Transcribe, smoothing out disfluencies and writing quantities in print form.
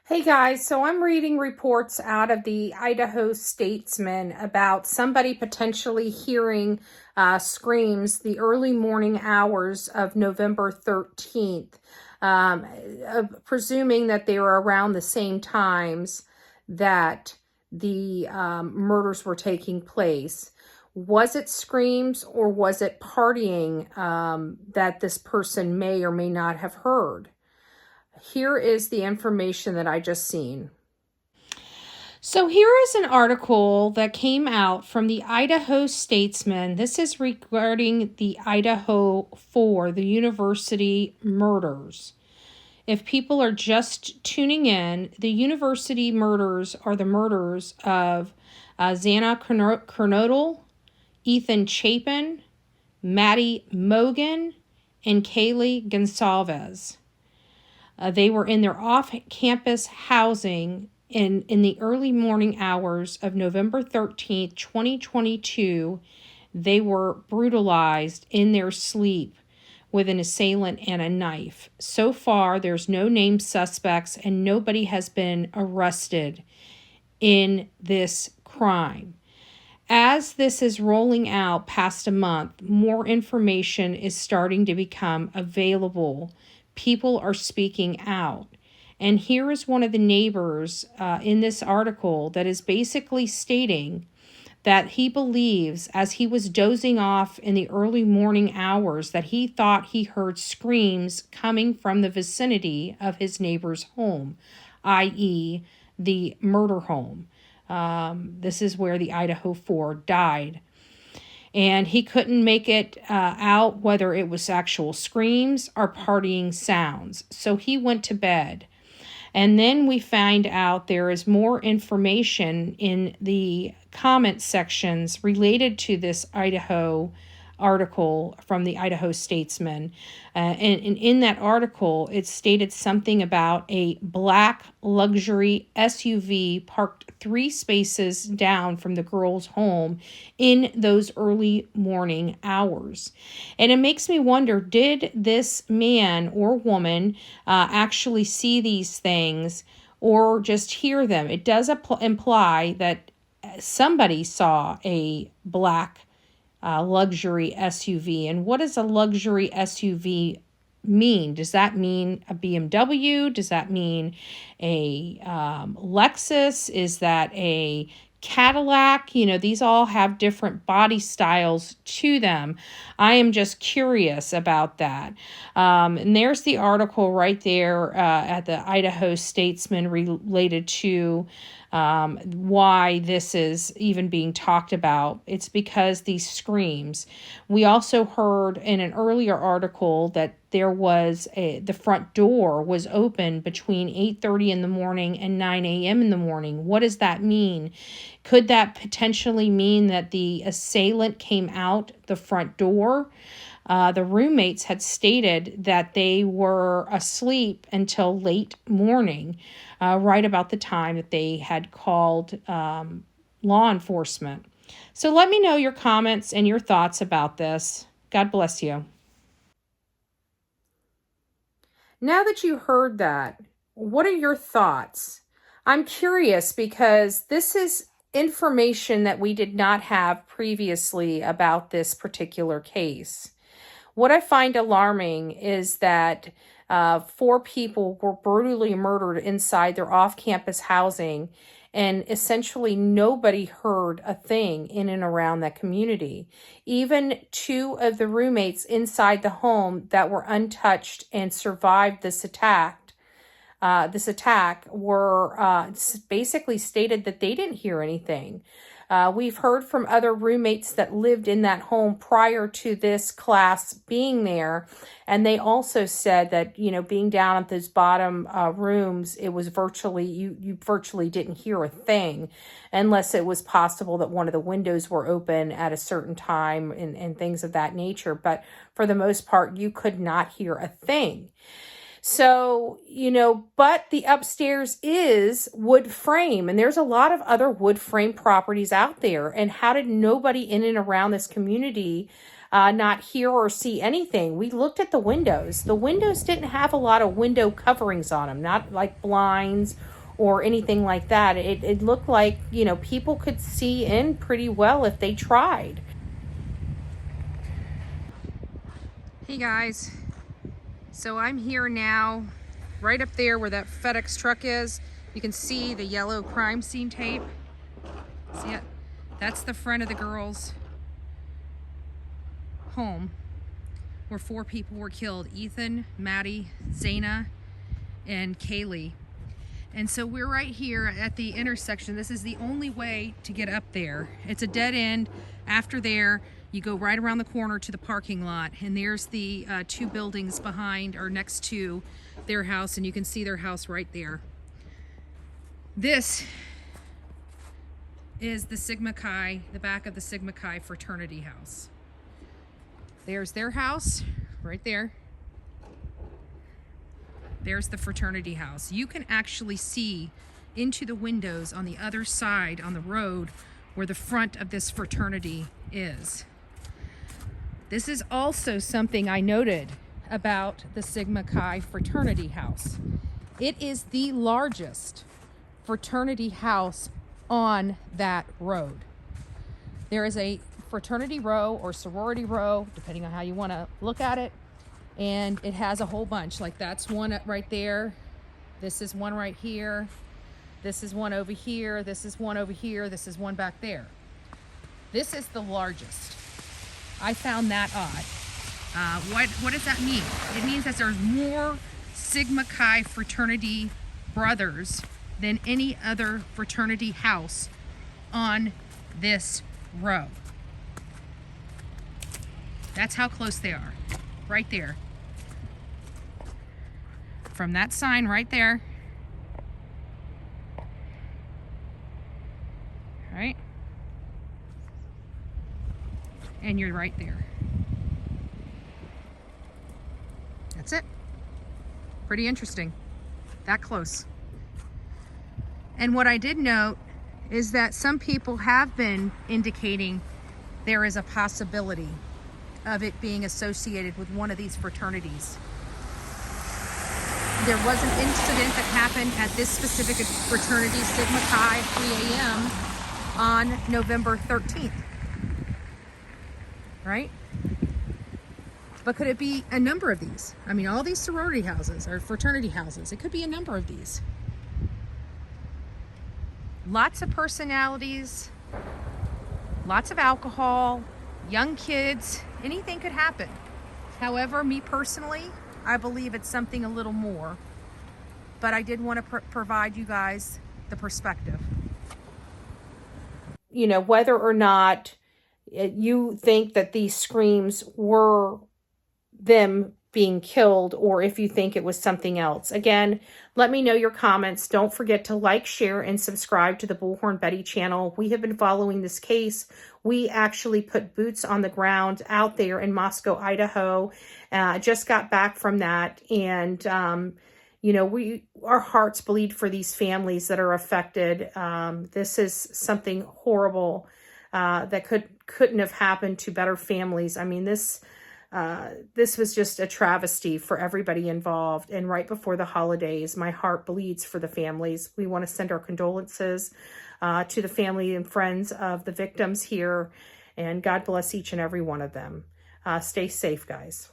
Hey guys, so I'm reading reports out of the Idaho Statesman about somebody potentially hearing screams the early morning hours of November 13th, presuming that they were around the same times that the murders were taking place. Was it screams or was it partying that this person may or may not have heard? Here is the information that I just seen. So here is an article that came out from the Idaho Statesman. This is regarding the Idaho 4, the university murders. If people are just tuning in, the university murders are the murders of Xana Kernodle, Ethan Chapin, Maddie Mogan, and Kaylee Gonsalves. They were in their off-campus housing in the early morning hours of November 13th, 2022. They were brutalized in their sleep with an assailant and a knife. So far, there's no named suspects and nobody has been arrested in this crime. As this is rolling out past a month, more information is starting to become available. People are speaking out. And here is one of the neighbors in this article that is basically stating that he believes, as he was dozing off in the early morning hours, that he thought he heard screams coming from the vicinity of his neighbor's home, i.e. the murder home. This is where the Idaho 4 died. And he couldn't make it out whether it was actual screams or partying sounds. So he went to bed. And then we find out there is more information in the comment sections related to this Idaho article from the Idaho Statesman. And in that article, it stated something about a black luxury SUV parked 3 spaces down from the girl's home in those early morning hours. And it makes me wonder, did this man or woman actually see these things or just hear them? It does imply that somebody saw a black luxury SUV. And what does a luxury SUV mean? Does that mean a BMW? Does that mean a Lexus? Is that a Cadillac? You know, these all have different body styles to them. I am just curious about that. And there's the article right there at the Idaho Statesman related to why this is even being talked about. It's because these screams. We also heard in an earlier article that there was the front door was open between 8:30 in the morning and 9 a.m. in the morning. What does that mean? Could that potentially mean that the assailant came out the front door? The roommates had stated that they were asleep until late morning, right about the time that they had called law enforcement. So let me know your comments and your thoughts about this. God bless you. Now that you heard that, what are your thoughts? I'm curious because this is information that we did not have previously about this particular case. What I find alarming is that 4 people were brutally murdered inside their off-campus housing, and essentially nobody heard a thing in and around that community. Even 2 of the roommates inside the home that were untouched and survived this attack were basically stated that they didn't hear anything. We've heard from other roommates that lived in that home prior to this class being there, and they also said that, you know, being down at those bottom rooms, it was virtually, you virtually didn't hear a thing unless it was possible that one of the windows were open at a certain time and things of that nature. But for the most part, you could not hear a thing. So, you know, but the upstairs is wood frame, and there's a lot of other wood frame properties out there. And how did nobody in and around this community not hear or see anything? We looked at the windows. The windows didn't have a lot of window coverings on them, not like blinds or anything like that. It looked like, you know, people could see in pretty well if they tried. Hey guys, so I'm here now, right up there where that FedEx truck is. You can see the yellow crime scene tape. See it? That's the front of the girls' home where 4 people were killed: Ethan, Maddie, Zaina, and Kaylee. And so we're right here at the intersection. This is the only way to get up there. It's a dead end. After there, you go right around the corner to the parking lot, and there's the 2 buildings behind or next to their house, and you can see their house right there. This is the Sigma Chi, the back of the Sigma Chi fraternity house. There's their house right there. There's the fraternity house. You can actually see into the windows on the other side on the road where the front of this fraternity is. This is also something I noted about the Sigma Chi fraternity house. It is the largest fraternity house on that road. There is a fraternity row or sorority row, depending on how you want to look at it, and it has a whole bunch. Like that's one right there, this is one right here, this is one over here, this is one over here, this is one back there. This is the largest. I found that odd. What does that mean? It means that there's more Sigma Chi fraternity brothers than any other fraternity house on this row. That's how close they are, right there. From that sign right there, right? And you're right there. That's it. Pretty interesting. That close. And what I did note is that some people have been indicating there is a possibility of it being associated with one of these fraternities. There was an incident that happened at this specific fraternity, Sigma Chi, 3 a.m. on November 13th. Right? But could it be a number of these? I mean, all these sorority houses or fraternity houses, it could be a number of these. Lots of personalities, lots of alcohol, young kids, anything could happen. However, me personally, I believe it's something a little more. But I did want to provide you guys the perspective. You know, whether or not you think that these screams were them being killed, or if you think it was something else. Again, let me know your comments. Don't forget to like, share, and subscribe to the Bullhorn Betty channel. We have been following this case. We actually put boots on the ground out there in Mascow, Idaho. Just got back from that, and you know, our hearts bleed for these families that are affected. This is something horrible that couldn't have happened to better families. I mean, this was just a travesty for everybody involved. And right before the holidays, my heart bleeds for the families. We want to send our condolences to the family and friends of the victims here. And God bless each and every one of them. Stay safe, guys.